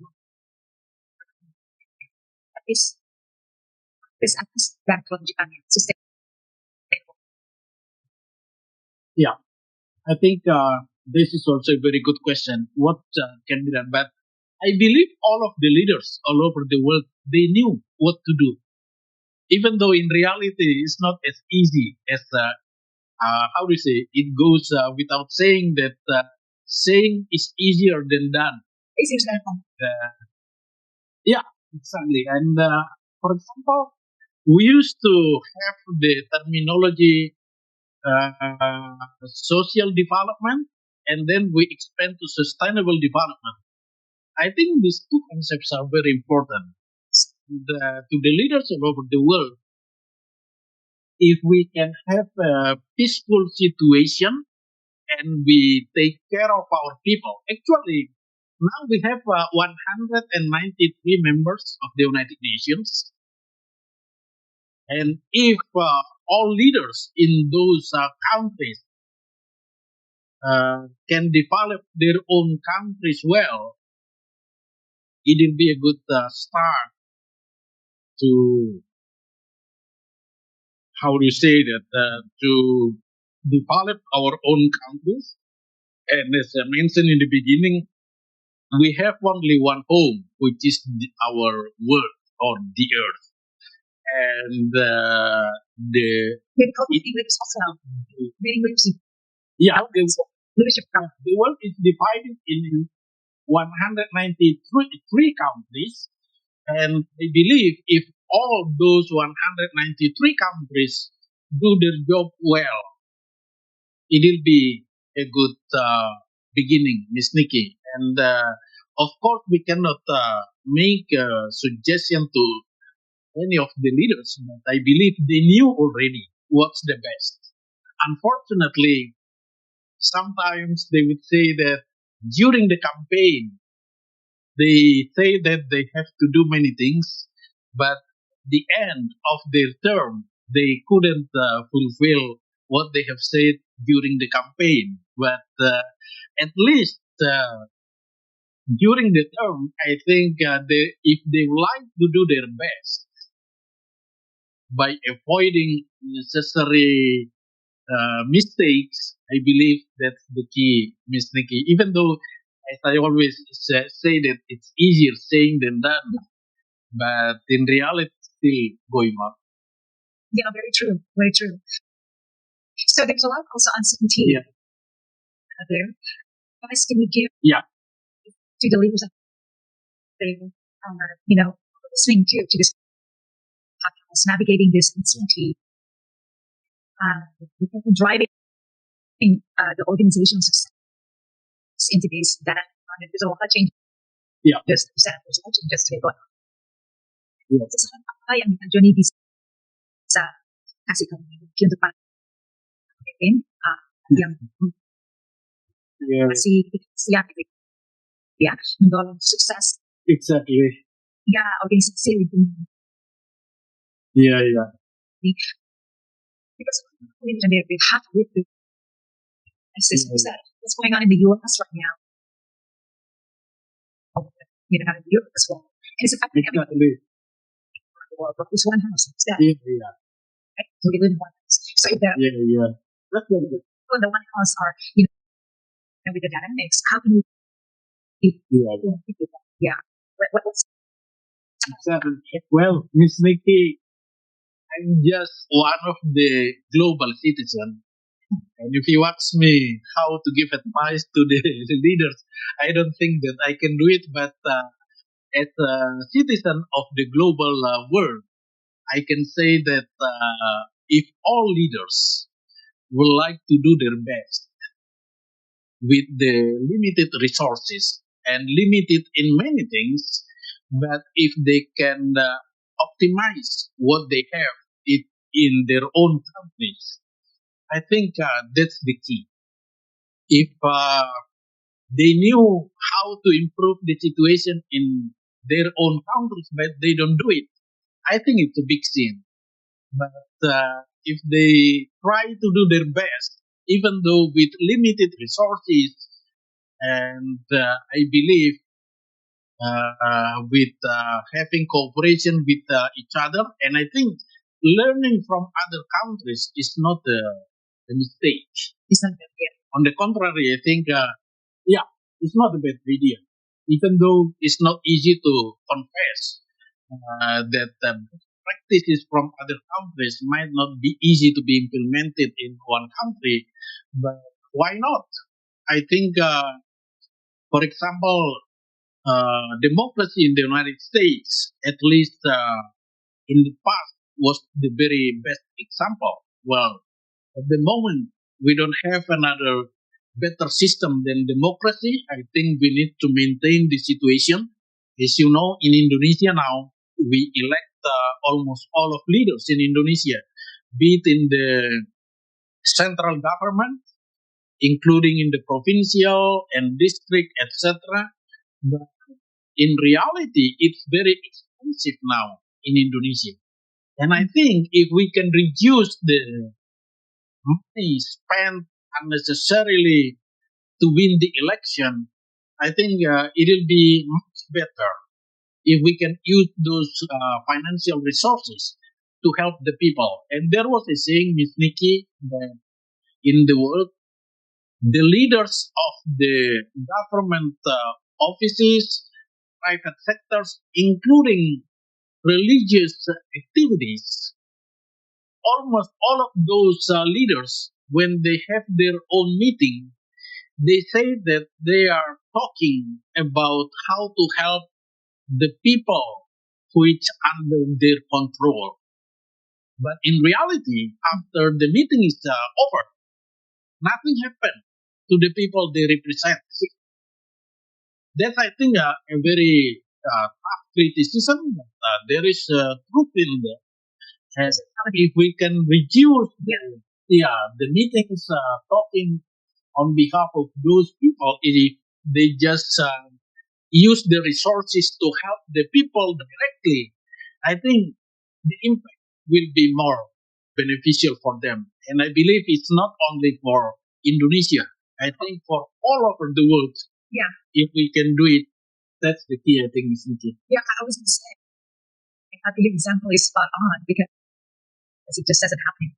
this atas dan kelanjutannya sustainable. Yeah, I think this is also a very good question. What can be done? But I believe all of the leaders all over the world, they knew what to do, even though in reality it's not as easy as how do you say? It goes without saying that saying is easier than done. Yeah, exactly. And for example, we used to have the terminology social development, and then we expand to sustainable development. I think these two concepts are very important to the leaders all over the world. If we can have a peaceful situation and we take care of our people, actually, Now we have 193 members of the United Nations. And if all leaders in those countries can develop their own countries well, it will be a good start to, how do you say that, to develop our own countries. And as I mentioned in the beginning, we have only one home, which is our world or the earth. And Maybe call it English also. Very English. yeah, Leadership. the world is divided in 193 countries. And I believe if all those 193 countries do their job well, it will be a good beginning, Miss Nikki. And of course, we cannot make a suggestion to any of the leaders, but I believe they knew already what's the best. Unfortunately, sometimes they would say that during the campaign, they say that they have to do many things, but the end of their term, they couldn't fulfill what they have said during the campaign. But at least during the term, I think if they like to do their best by avoiding necessary mistakes, I believe that's the key, Miss Nikki. Even though, as I always say that it's easier saying than done, but in reality, it's still going on. Yeah, very true. Very true. So there's a lot also uncertainty there. Advice can you give to the leaders that they are, listening to this podcast, navigating this uncertainty, driving the organizational success in today's data. There's a lot of change. Yeah. There's a lot of changes today going on. Apa yang Jonny bisa kasih ke untuk pemimpin yang masih siap ya mendorong sukses. Exactly. Ya, organisasi itu. Yeah. Because they have to live with what's going on in the U.S. right now. In Europe as well. And it's affecting everybody. It's one house instead. Yeah. Right? So we live in one house. So Yeah. That's very good. When the one house are, with the dynamics, how can we what's exactly. Well, Miss Nikki, I'm just one of the global citizens. And if you ask me how to give advice to the leaders, I don't think that I can do it. But as a citizen of the global world, I can say that if all leaders would like to do their best with the limited resources and limited in many things, but if they can optimize what they have in their own countries, I think that's the key. If they knew how to improve the situation in their own countries, but they don't do it, I think it's a big sin. But if they try to do their best, even though with limited resources, and I believe with having cooperation with each other, and I think learning from other countries is not a mistake. It's not bad. On the contrary, I think, it's not a bad idea. Even though it's not easy to confess that practices from other countries might not be easy to be implemented in one country, but why not? I think, for example, democracy in the United States, at least in the past, was the very best example. Well, at the moment, we don't have another better system than democracy. I think we need to maintain the situation. As you know, in Indonesia now, we elect almost all of leaders in Indonesia, be it in the central government, including in the provincial and district, etc. But in reality, it's very expensive now in Indonesia. And I think if we can reduce the money spent unnecessarily to win the election, I think it will be much better if we can use those financial resources to help the people. And there was a saying, Miss Nikki, that in the world, the leaders of the government offices, private sectors, including religious activities, almost all of those leaders, when they have their own meeting, they say that they are talking about how to help the people which under their control. But in reality, after the meeting is over, nothing happened to the people they represent. That's, I think, a very tough criticism. There is truth in that. And if we can reduce the meetings talking on behalf of those people, if they just use the resources to help the people directly, I think the impact will be more beneficial for them. And I believe it's not only for Indonesia. I think for all over the world, if we can do it, that's the key, I think, Ms. Nikki. Yeah, I was going to say, I think the example is spot on because it just doesn't happen.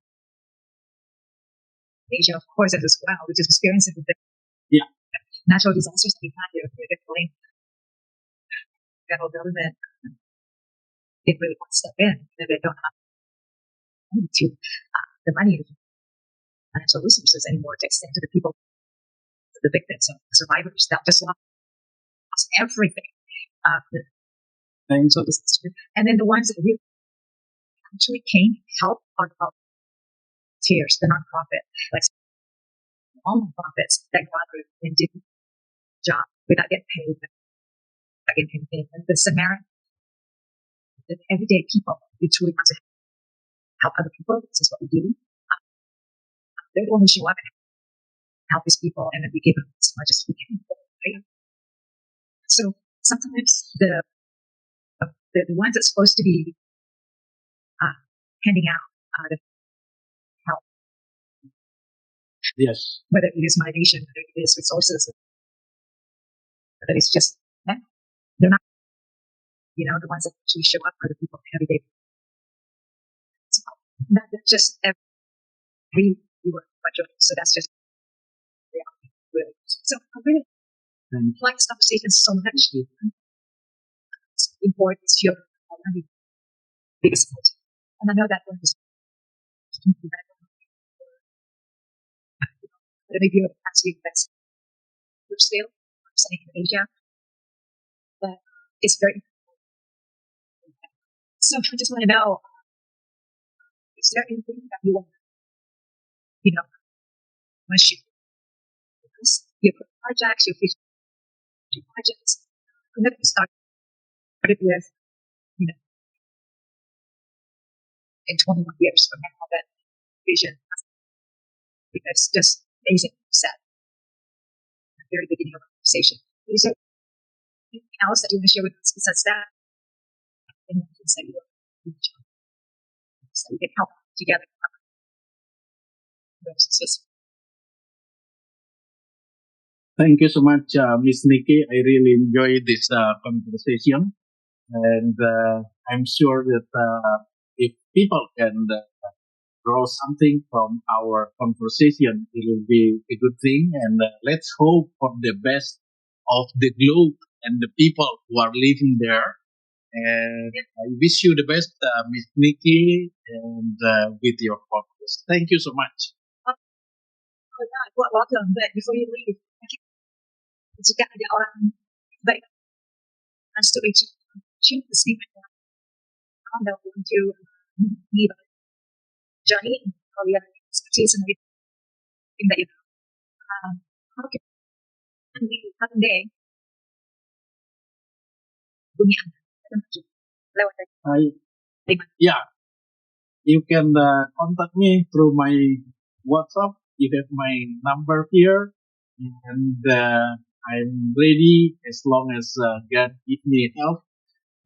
Asia, of course, as well, which is experiencing the natural disasters that we had here, the federal government didn't really want to step in. They don't have the money, financial resources anymore to extend to the people, the victims, the survivors that just lost everything. The financial disaster, and then the ones that really actually came help are volunteers, the nonprofit, like all nonprofits that go out and do job without getting paid, without getting paid. The Samaritan, the everyday people who truly want to help other people. This is what we do. They're the ones who show up and help these people, and then we give them as much as we can. Right? So sometimes the ones that's supposed to be handing out the help, whether it is motivation, whether it is resources, whether it's just they're not, the ones that actually show up for the people every day. So that's just every work budget. So that's just reality, really. So I really like this conversation so much. It's important to your biggest point. And I know that one is maybe you're actually best scale, saying in Asia. But it's very important. So I just want to know, is there anything that you want once you put projects, you do projects, and then you started with, in 21 years from now, that vision, because just amazing set at the very beginning of the conversation. Is there anything else that you want to share with us besides that? And you can say so we can help together. Thank you so much, Miss Nikki. I really enjoyed this conversation, and I'm sure that if people can draw something from our conversation, it will be a good thing. And let's hope for the best of the globe and the people who are living there. And I wish you the best, Miss Nikki, and with your podcast. Thank you so much. Welcome. But before you leave, jika ada orang baik to achieve the same I'm going to meet Jonny or your expertise in everything that you know. How can we one day yeah, you can contact me through my WhatsApp. You have my number here, and I'm ready as long as God give me health.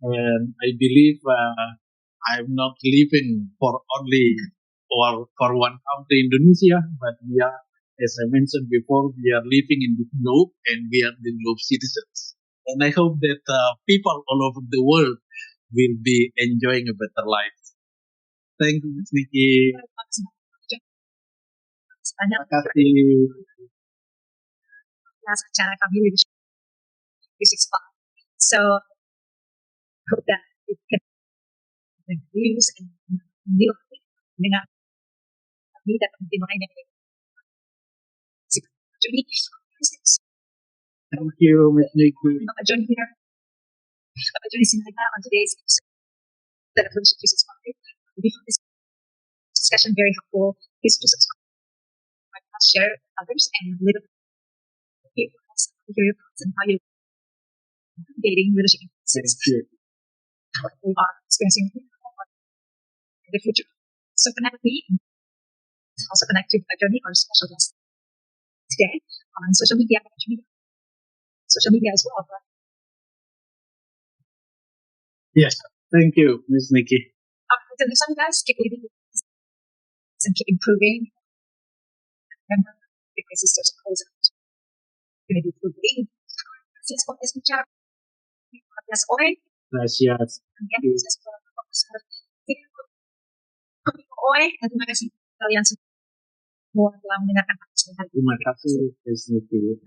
And I believe I'm not living for only or for one country, Indonesia, but we are, as I mentioned before, we are living in the globe and we are the globe citizens. And I hope that people all over the world will be enjoying a better life. Thank you, Ms. Nicky. Terima kasih. Acara kami Leadership 365. So I hope that it can use and deal dengan kami dan pimpinan yang actually Thank you, Ms. Nicky. Jonny here. Jonny Sinaga on today's episode of Leadership 365. We found this discussion very helpful. Please do subscribe, share with others, and leave hear your thoughts on how you're dating leadership experiences, what we are experiencing in the future. So connect with me. Also connect with Jonny, our special guest today, on social media as well. Yes, thank you, Ms. Nicky. Until next time, guys, keep leading and keep improving. Remember, because it's just close out. Going to be improving. Gracias por escuchar. Gracias hoy. Gracias. Gracias por hoy. Terima kasih kalian semua telah mendengarkan podcast hari ini. Terima kasih, Ms. Nicky.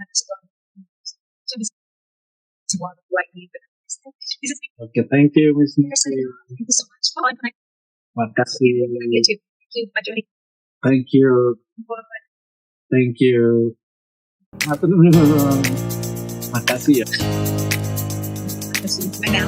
Okay, thank you, Ms. Nicky. Thank you so much. Terima kasih. Thank you, Jonny. Thank you. Thank you. Terima kasih ya. Terima kasih. Bye now.